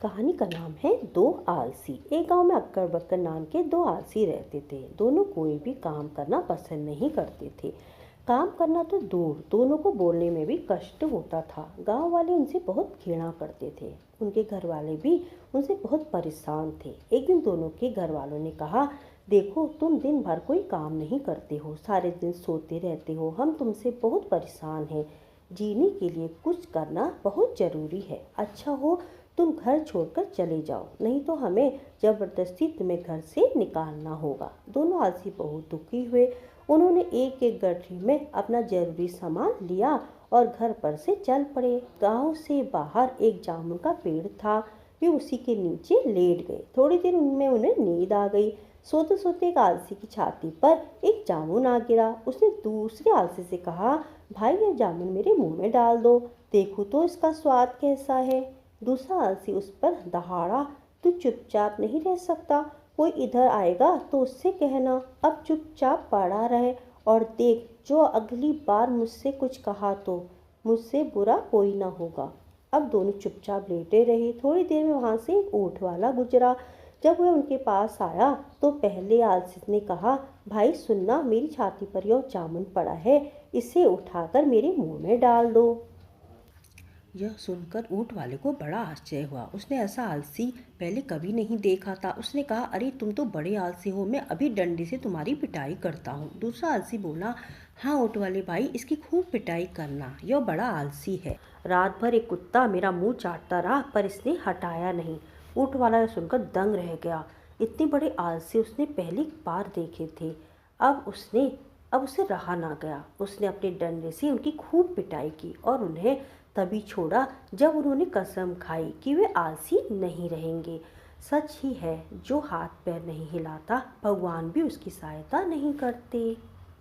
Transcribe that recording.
कहानी का नाम है दो आलसी। एक गांव में अक्कर बक्कर नाम के दो आलसी रहते थे। दोनों कोई भी काम करना पसंद नहीं करते थे। काम करना तो दूर, दोनों को बोलने में भी कष्ट होता था। गांव वाले उनसे बहुत घृणा करते थे। उनके घर वाले भी उनसे बहुत परेशान थे। एक दिन दोनों के घर वालों ने कहा, देखो तुम दिन भर कोई काम नहीं करते हो, सारे दिन सोते रहते हो, हम तुमसे बहुत परेशान हैं। जीने के लिए कुछ करना बहुत ज़रूरी है। अच्छा हो तुम घर छोड़कर चले जाओ, नहीं तो हमें ज़बरदस्ती तुम्हें घर से निकालना होगा। दोनों आलसी बहुत दुखी हुए। उन्होंने एक एक गठरी में अपना जरूरी सामान लिया और घर पर से चल पड़े। गांव से बाहर एक जामुन का पेड़ था। वे उसी के नीचे लेट गए। थोड़ी देर उनमें उन्हें नींद आ गई। सोते सोते एक आलसी की छाती पर एक जामुन आ गिरा। उसने दूसरे आलसी से कहा, भाई यह जामुन मेरे मुंह में डाल दो, देखो तो इसका स्वाद कैसा है। दूसरा आलसी उस पर दहाड़ा, तू चुपचाप नहीं रह सकता, कोई इधर आएगा तो उससे कहना अब चुपचाप पड़ा रहे, और देख जो अगली बार मुझसे कुछ कहा तो मुझसे बुरा कोई ना होगा। अब दोनों चुपचाप लेटे रहे। थोड़ी देर में वहां से एक ऊंट वाला गुजरा। जब वह उनके पास आया तो पहले आलसी ने कहा, भाई सुनना, मेरी छाती पर यह जामुन पड़ा है, इसे उठाकर मेरे मुंह में डाल दो। यह सुनकर ऊंट वाले को बड़ा आश्चर्य हुआ। उसने ऐसा आलसी पहले कभी नहीं देखा था। उसने कहा, अरे तुम तो बड़े आलसी हो, मैं अभी डंडे से तुम्हारी पिटाई करता हूँ। दूसरा आलसी बोला, हाँ ऊंट वाले भाई, इसकी खूब पिटाई करना, यह बड़ा आलसी है। रात भर एक कुत्ता मेरा मुंह चाटता रहा पर इसने हटाया नहीं। ऊंट वाला यह सुनकर दंग रह गया। इतने बड़े आलसी उसने पहली बार देखे थे। अब उसे रहा ना गया। उसने अपने डंडे से उनकी खूब पिटाई की और उन्हें तभी छोड़ा जब उन्होंने कसम खाई कि वे आलसी नहीं रहेंगे। सच ही है, जो हाथ पैर नहीं हिलाता भगवान भी उसकी सहायता नहीं करते।